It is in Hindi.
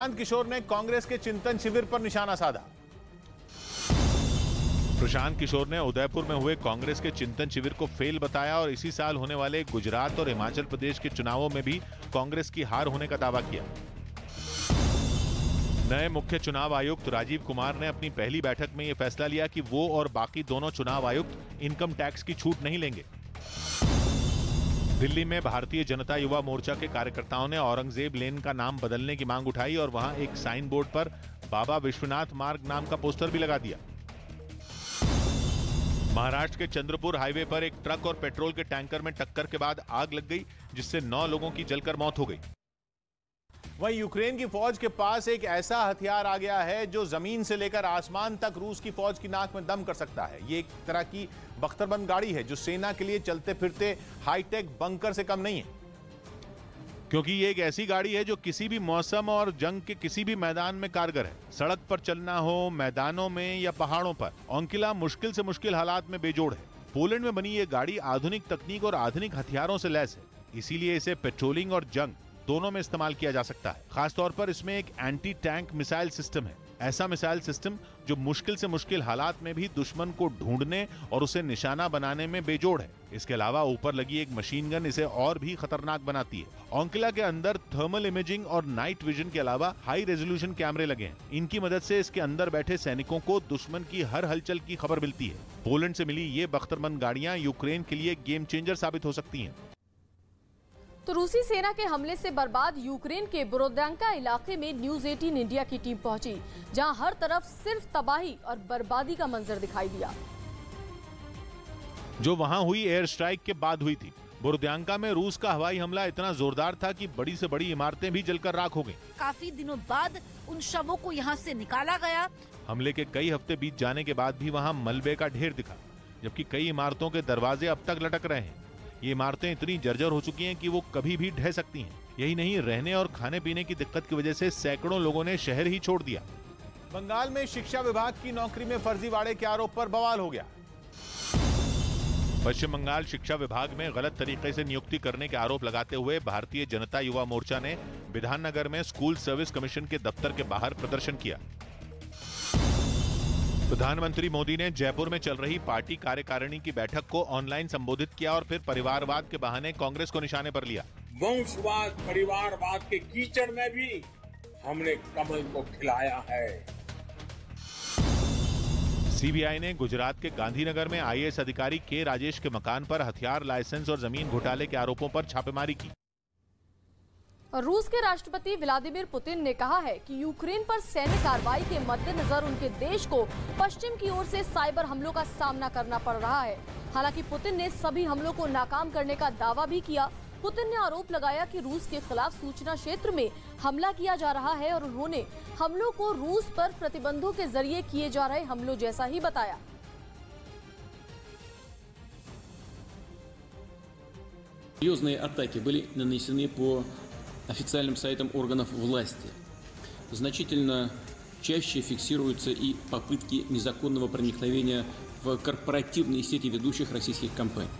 प्रशांत किशोर ने कांग्रेस के चिंतन शिविर पर निशाना साधा। प्रशांत किशोर ने उदयपुर में हुए कांग्रेस के चिंतन शिविर को फेल बताया और इसी साल होने वाले गुजरात और हिमाचल प्रदेश के चुनावों में भी कांग्रेस की हार होने का दावा किया। नए मुख्य चुनाव आयुक्त राजीव कुमार ने अपनी पहली बैठक में यह फैसला लिया कि वो और बाकी दोनों चुनाव आयुक्त इनकम टैक्स की छूट नहीं लेंगे। दिल्ली में भारतीय जनता युवा मोर्चा के कार्यकर्ताओं ने औरंगजेब लेन का नाम बदलने की मांग उठाई और वहां एक साइन बोर्ड पर बाबा विश्वनाथ मार्ग नाम का पोस्टर भी लगा दिया। महाराष्ट्र के चंद्रपुर हाईवे पर एक ट्रक और पेट्रोल के टैंकर में टक्कर के बाद आग लग गई, जिससे 9 लोगों की जलकर मौत हो गई। वहीं यूक्रेन की फौज के पास एक ऐसा हथियार आ गया है जो जमीन से लेकर आसमान तक रूस की फौज की नाक में दम कर सकता है। ये एक तरह की बख्तरबंद गाड़ी है जो सेना के लिए चलते फिरते हाईटेक बंकर से कम नहीं है, क्योंकि ये एक ऐसी गाड़ी है जो किसी भी मौसम और जंग के किसी भी मैदान में कारगर है। सड़क पर चलना हो, मैदानों में या पहाड़ों पर, ओंकिला मुश्किल से मुश्किल हालात में बेजोड़ है। पोलैंड में बनी ये गाड़ी आधुनिक तकनीक और आधुनिक हथियारों से लैस है, इसीलिए इसे पेट्रोलिंग और जंग दोनों में इस्तेमाल किया जा सकता है। खासतौर पर इसमें एक एंटी टैंक मिसाइल सिस्टम है, ऐसा मिसाइल सिस्टम जो मुश्किल से मुश्किल हालात में भी दुश्मन को ढूंढने और उसे निशाना बनाने में बेजोड़ है। इसके अलावा ऊपर लगी एक मशीन गन इसे और भी खतरनाक बनाती है। ओंकिला के अंदर थर्मल इमेजिंग और नाइट विजन के अलावा हाई रेजोल्यूशन कैमरे लगे हैं। इनकी मदद से इसके अंदर बैठे सैनिकों को दुश्मन की हर हलचल की खबर मिलती है। पोलैंड से मिली ये बख्तरबंद गाड़ियां यूक्रेन के लिए गेम चेंजर साबित हो सकती हैं। तो रूसी सेना के हमले से बर्बाद यूक्रेन के बोरोद्यांका इलाके में न्यूज 18 इंडिया की टीम पहुंची, जहां हर तरफ सिर्फ तबाही और बर्बादी का मंजर दिखाई दिया, जो वहां हुई एयर स्ट्राइक के बाद हुई थी। बोरोद्यांका में रूस का हवाई हमला इतना जोरदार था कि बड़ी से बड़ी इमारतें भी जलकर राख हो गईं। काफी दिनों बाद उन शवों को यहां से निकाला गया। हमले के कई हफ्ते बीत जाने के बाद भी वहां मलबे का ढेर दिखा, जबकि कई इमारतों के दरवाजे अब तक लटक रहे हैं। ये इमारतें इतनी जर्जर हो चुकी हैं कि वो कभी भी ढह सकती हैं। यही नहीं, रहने और खाने पीने की दिक्कत की वजह से सैकड़ों लोगों ने शहर ही छोड़ दिया। बंगाल में शिक्षा विभाग की नौकरी में फर्जीवाड़े के आरोप पर बवाल हो गया। पश्चिम बंगाल शिक्षा विभाग में गलत तरीके से नियुक्ति करने के आरोप लगाते हुए भारतीय जनता युवा मोर्चा ने विधाननगर में स्कूल सर्विस कमीशन के दफ्तर के बाहर प्रदर्शन किया। प्रधानमंत्री मोदी ने जयपुर में चल रही पार्टी कार्यकारिणी की बैठक को ऑनलाइन संबोधित किया और फिर परिवारवाद के बहाने कांग्रेस को निशाने पर लिया। वंशवाद, परिवारवाद के कीचड़ में भी हमने कमल को खिलाया है। सीबीआई ने गुजरात के गांधीनगर में आईएएस अधिकारी के राजेश के मकान पर हथियार लाइसेंस और जमीन घोटाले के आरोपों पर छापेमारी की। और रूस के राष्ट्रपति व्लादिमीर पुतिन ने कहा है कि यूक्रेन पर सैन्य कार्रवाई के मद्देनजर उनके देश को पश्चिम की ओर से साइबर हमलों का सामना करना पड़ रहा है। हालांकि पुतिन ने सभी हमलों को नाकाम करने का दावा भी किया। पुतिन ने आरोप लगाया कि रूस के खिलाफ सूचना क्षेत्र में हमला किया जा रहा है और उन्होंने हमलों को रूस पर प्रतिबंधों के जरिए किए जा रहे हमलों जैसा ही बताया। Серьезные атаки были нанесены по официальным сайтам органов власти. Значительно чаще фиксируются и попытки незаконного проникновения в корпоративные сети ведущих российских компаний.